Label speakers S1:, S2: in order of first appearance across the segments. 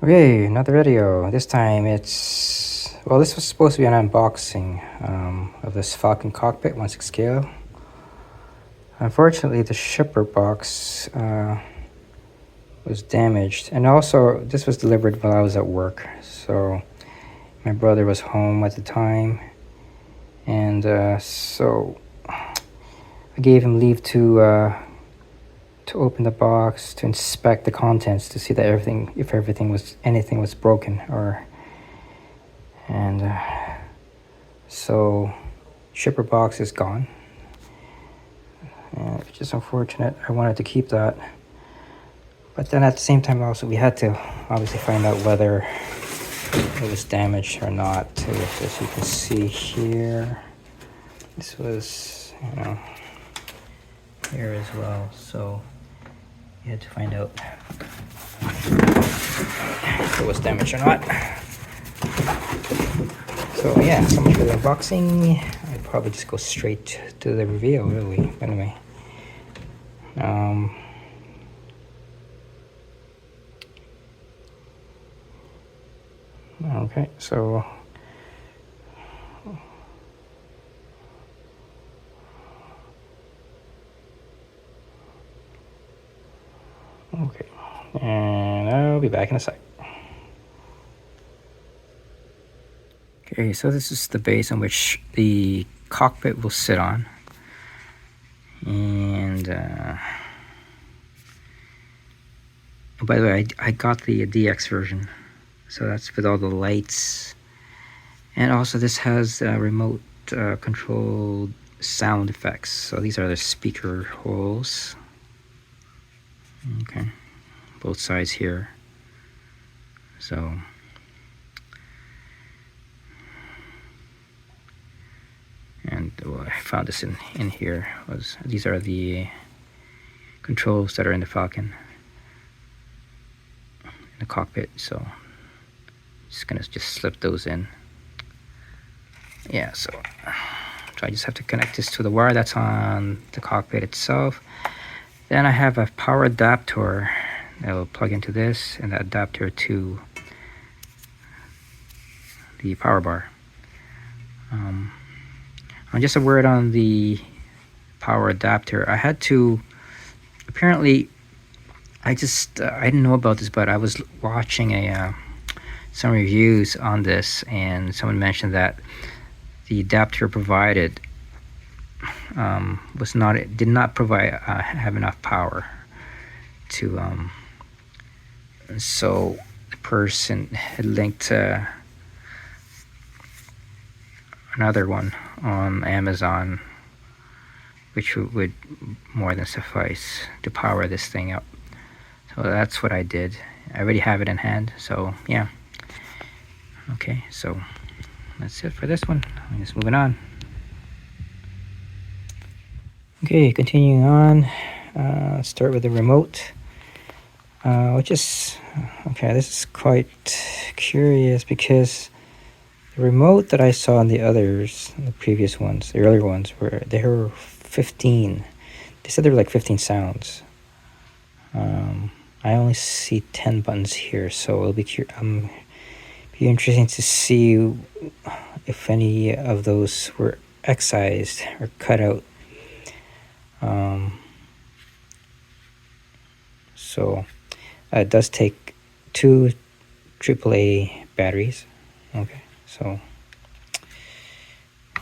S1: Okay, another video. This time it's, well, this was supposed to be an unboxing of this Falcon Cockpit 1/6 scale. Unfortunately, the shipper box was damaged, and also this was delivered while I was at work, so my brother was home at the time, and so I gave him leave to open the box, to inspect the contents, to see that if anything was broken, and so shipper box is gone, and which is unfortunate. I wanted to keep that, but then at the same time also we had to obviously find out whether it was damaged or not too. As you can see here, this was, here as well, so you had to find out if it was damaged or not. So yeah, so much for the unboxing. I'd probably just go straight to the reveal, really. Anyway, okay, so okay, and I'll be back in a sec. Okay, so this is the base on which the cockpit will sit on, and by the way, I got the DX version, so that's with all the lights, and also this has remote controlled sound effects. So these are the speaker holes. Okay, both sides here. So and I found this in here. These are the controls that are in the Falcon, in the cockpit. So just gonna slip those in. Yeah, so I just have to connect this to the wire that's on the cockpit itself. Then I have a power adapter that will plug into this, and the adapter to the power bar. Just a word on the power adapter. I had to, apparently, I didn't know about this, but I was watching some reviews on this, and someone mentioned that the adapter provided did not provide have enough power to so the person had linked another one on Amazon, which would more than suffice to power this thing up. So that's what I did. I already have it in hand, so yeah. Okay, so that's it for this one. I'm just moving on. Okay, continuing on. Start with the remote, which is okay. This is quite curious because the remote that I saw in the others, the previous ones, the earlier ones, they were 15. They said there were like 15 sounds. I only see 10 buttons here, so it'll be interesting to see if any of those were excised or cut out. So it does take 2 AAA batteries. Okay, so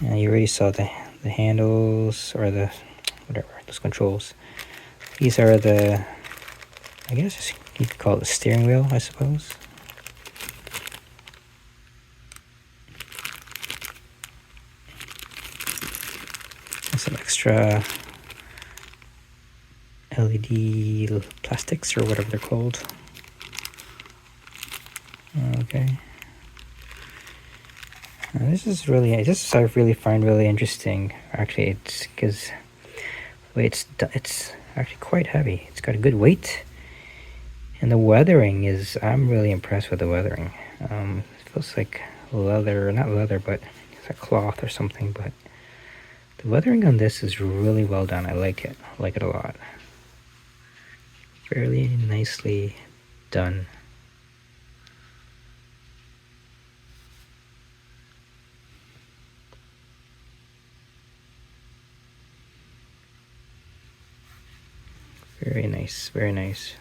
S1: and you already saw the handles, or the whatever, those controls. These are the, I guess you could call it the steering wheel, I suppose. And some extra LED plastics, or whatever they're called. Okay. Now this I really find really interesting. Actually, it's because it's actually quite heavy. It's got a good weight, and the weathering is, I'm really impressed with the weathering. It feels like leather, not leather, but it's like cloth or something. But the weathering on this is really well done. I like it. I like it a lot. Fairly nicely done. Very nice, very nice.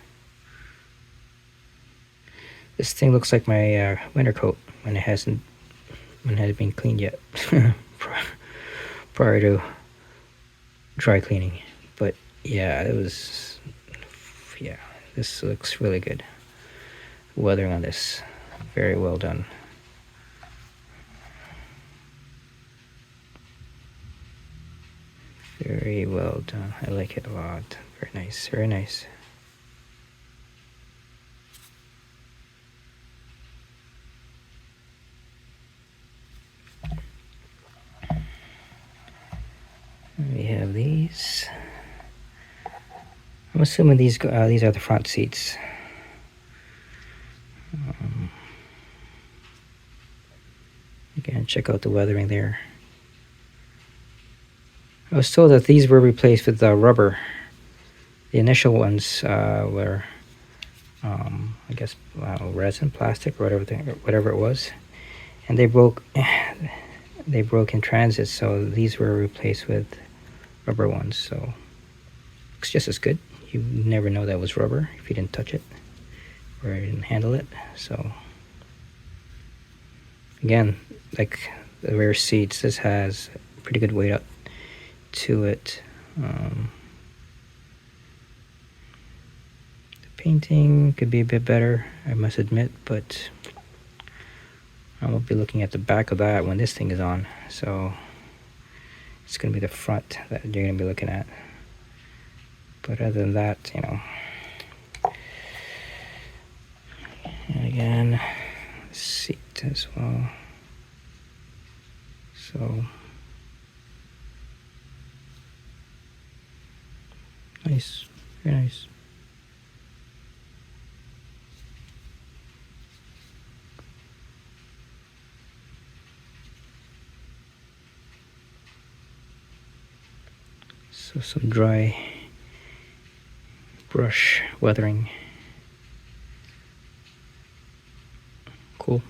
S1: This thing looks like my winter coat when it hasn't been cleaned yet prior to dry cleaning. But yeah, this looks really good. Weathering on this, very well done. Very well done. I like it a lot. Very nice, very nice. We have these. I'm assuming these are the front seats. Again, check out the weathering there. I was told that these were replaced with rubber. The initial ones were, I guess, resin, plastic, or whatever it was, and they broke. They broke in transit, so these were replaced with rubber ones. So looks just as good. You never know that was rubber if you didn't touch it or you didn't handle it. So again, like the rear seats, this has pretty good weight up to it. The painting could be a bit better, I must admit, but I won't be looking at the back of that when this thing is on. So it's going to be the front that you're going to be looking at. But other than that, and again, seat as well. So nice, very nice. So some dry brush weathering. Cool.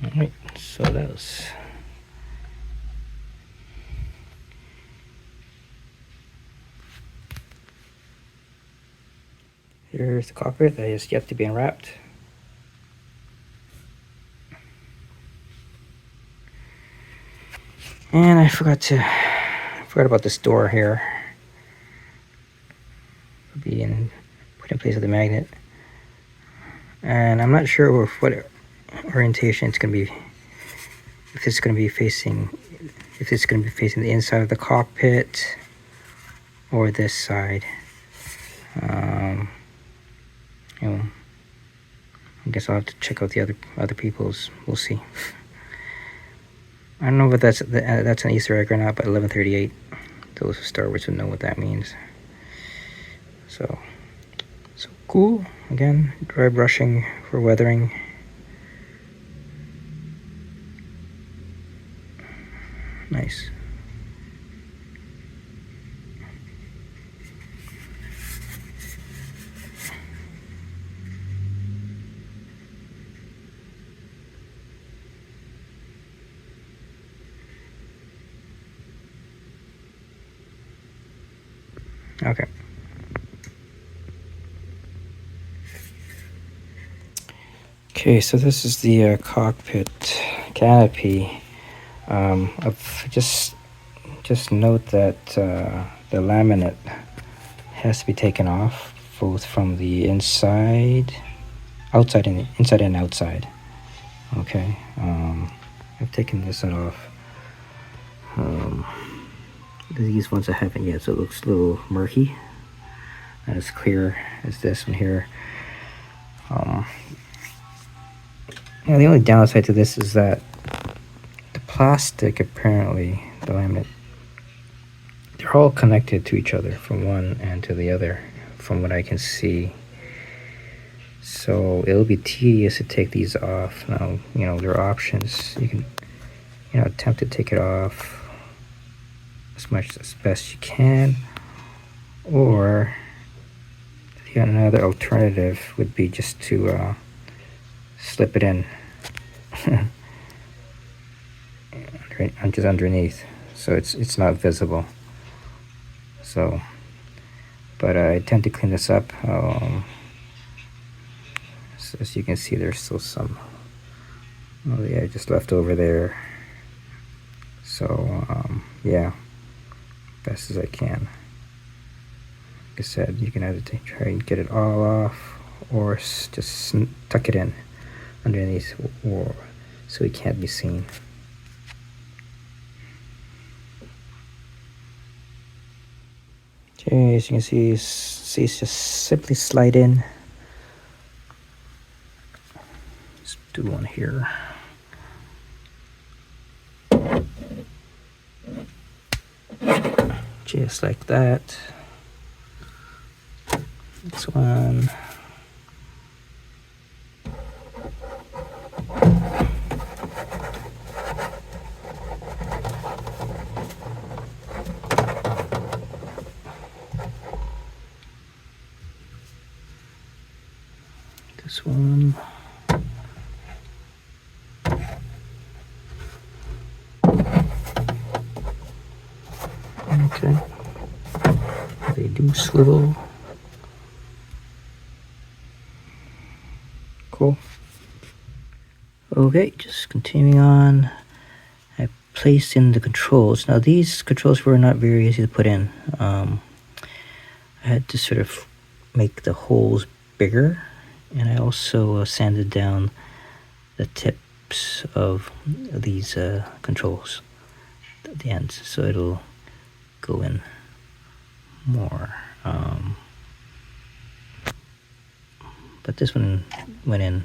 S1: Alright, so that was here's the cockpit that is yet to be unwrapped. And I forgot about this door here. It'll be put in place with the magnet. And I'm not sure what orientation it's going to be. If it's going to be facing the inside of the cockpit or this side. I guess I'll have to check out the other people's. We'll see. I don't know if that's an Easter egg or not, but 1138. Those who Star Wars would know what that means. So cool. Again, dry brushing for weathering. Nice. Okay. Okay, so this is the cockpit canopy. I've just note that the laminate has to be taken off, both from the inside and outside. Okay. I've taken this one off. These ones I haven't yet, so it looks a little murky. Not as clear as this one here. The only downside to this is that the plastic, apparently, the laminate, they're all connected to each other from one end to the other, from what I can see. So it'll be tedious to take these off. Now, there are options. You can, attempt to take it off as best you can, or another alternative would be just to slip it in just underneath. so it's not visible. So, but I tend to clean this up. So as you can see, there's still some, oh yeah, just left over there. So yeah, best as I can. Like I said, you can either try and get it all off, or just tuck it in underneath, or so it can't be seen. Okay, as you can see, it's just simply slide in. Let's do one here. Just like that. This one. This one. Okay. They do swivel. Cool. Okay, just continuing on. I placed in the controls. Now these controls were not very easy to put in. I had to sort of make the holes bigger, and I also sanded down the tips of these controls at the ends, so it'll go in more. But this one went in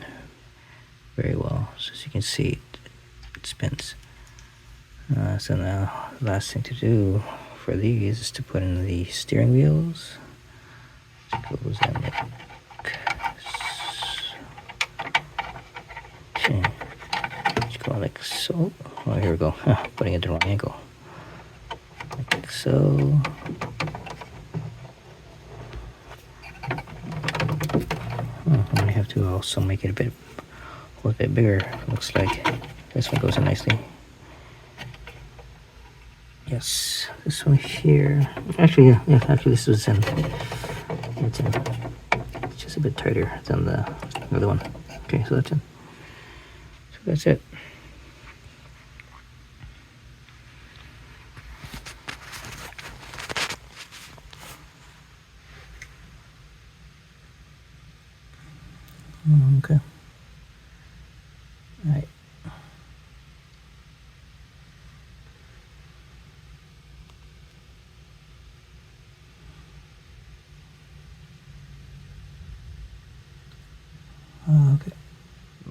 S1: very well. So as you can see, it spins. So now the last thing to do for these is to put in the steering wheels. It goes in like, okay. Just go like so. Oh, here we go. Putting it at the wrong angle. Like so. Oh, I'm gonna have to also make it a little bit bigger. Looks like this one goes in nicely. Yes, this one here. Actually, yeah. Actually, this was in. It's in. It's just a bit tighter than the other one. Okay, so that's in. So that's it. Okay. All right. Okay.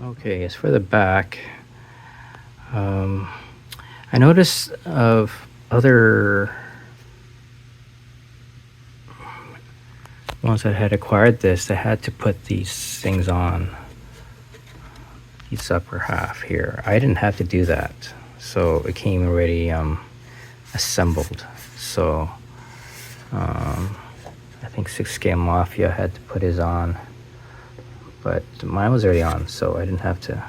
S1: Okay, as for the back, I noticed of other ones that had acquired this, they had to put these things on, these upper half here. I didn't have to do that, so it came already assembled. So I think 6K Mafia had to put his on, but mine was already on, so I didn't have to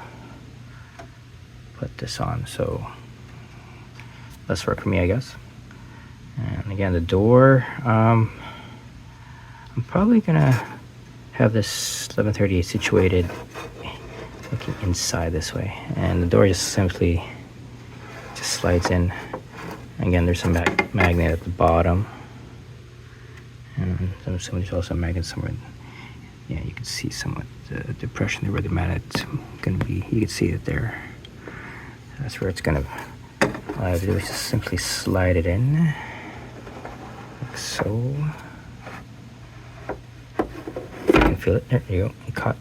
S1: put this on. So less work for me, I guess. And again, the door, I'm probably gonna have this 1138 situated looking inside this way, and the door just simply just slides in. Again, there's some magnet at the bottom, and there's also a magnet somewhere. Yeah, you can see somewhat the depression there where the magnet's gonna be. You can see it there. That's where it's gonna. All I have to do is just simply slide it in, like so. You can feel it. There you go. It caught.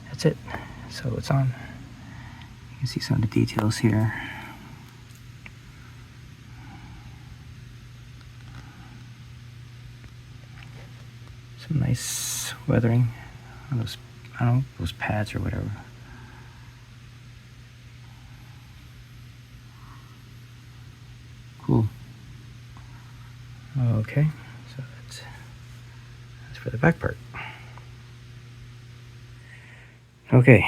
S1: That's it. So it's on. You can see some of the details here. Some nice weathering on those, I don't know, those pads or whatever. Cool. Okay, so that's for the back part. Okay,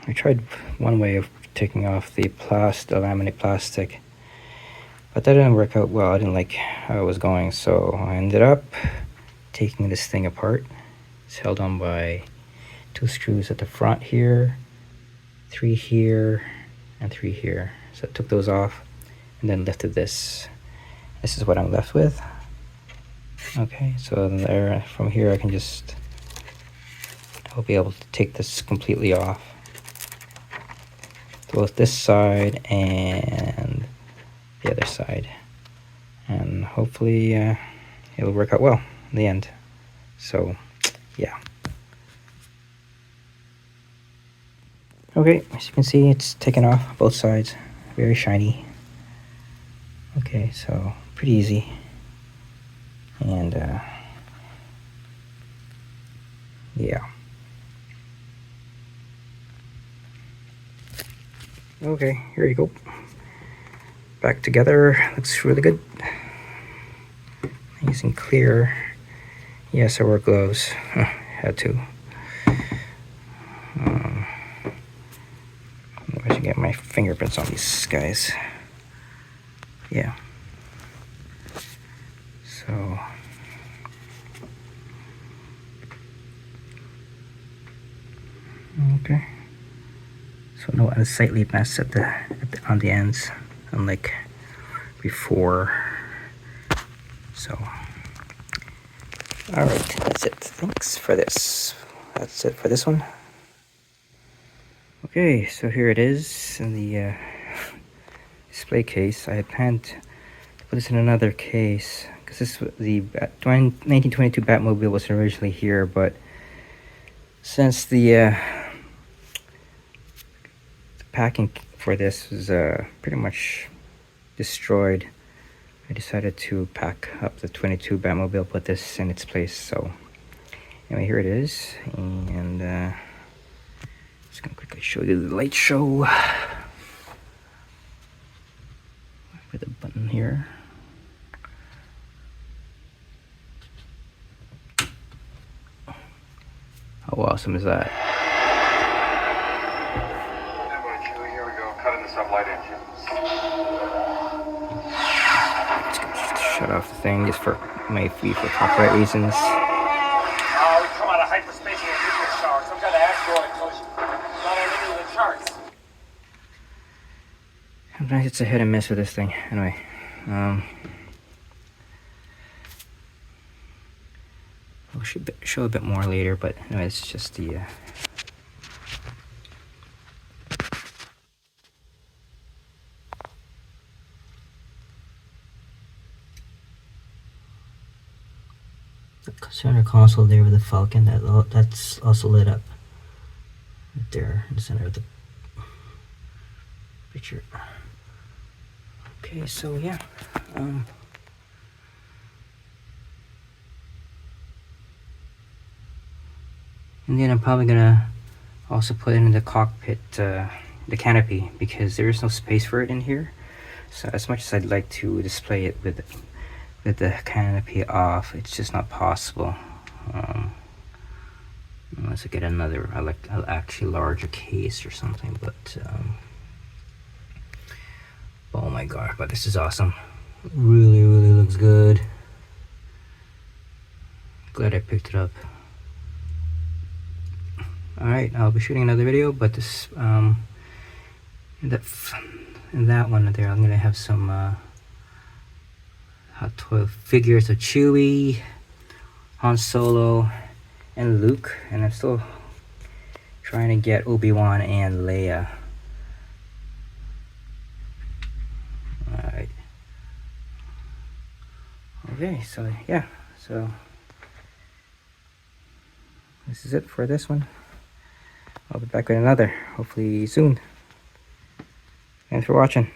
S1: I tried one way of taking off the laminate plastic, But that didn't work out well. I didn't like how it was going, so I ended up taking this thing apart. It's held on by 2 screws at the front here, 3 here, and 3 here. So I took those off and then lifted this. This is what I'm left with. Okay, so there, from here I can just, I'll be able to take this completely off. Both this side and the other side. And hopefully it'll work out well in the end. So, yeah. Okay, as you can see, it's taken off both sides. Very shiny. Okay, so pretty easy. And yeah. Okay, here you go. Back together. Looks really good. Nice and clear. Yes, I wore gloves. Had to. I should get my fingerprints on these guys. Yeah. So. Okay. So no unsightly mess on the ends, unlike before. So. All right, that's it. Thanks for this. That's it for this one. Okay, so here it is in the display case. I had planned to put this in another case because the 1922 Batmobile was originally here, but since the packing for this was pretty much destroyed, I decided to pack up the 22 Batmobile, put this in its place. So anyway, here it is, and just gonna quickly show you the light show with a button here. How awesome is that?
S2: Here we go, cutting the sublight engine.
S1: Shut off the thing just for for copyright reasons.
S2: We come out of hyperspace in a meteor shower, some kind of asteroid collision. Not only the charts.
S1: Sometimes it's a hit and miss with this thing. Anyway, I'll show a bit more later, but anyway, it's just the center console there with the Falcon. That's also lit up right there in the center of the picture. Okay, so yeah, and then I'm probably gonna also put it in the cockpit, the canopy, because there is no space for it in here. So as much as I'd like to display it with the canopy off, it's just not possible. Unless I get another, actually larger case or something. But oh my god! But this is awesome. Really, really looks good. Glad I picked it up. All right, I'll be shooting another video, but this in that one there, I'm gonna have some Hot Toy figures of Chewie, Han Solo, and Luke, and I'm still trying to get Obi-Wan and Leia. Alright. Okay, so yeah, so this is it for this one. I'll be back with another, hopefully soon. Thanks for watching.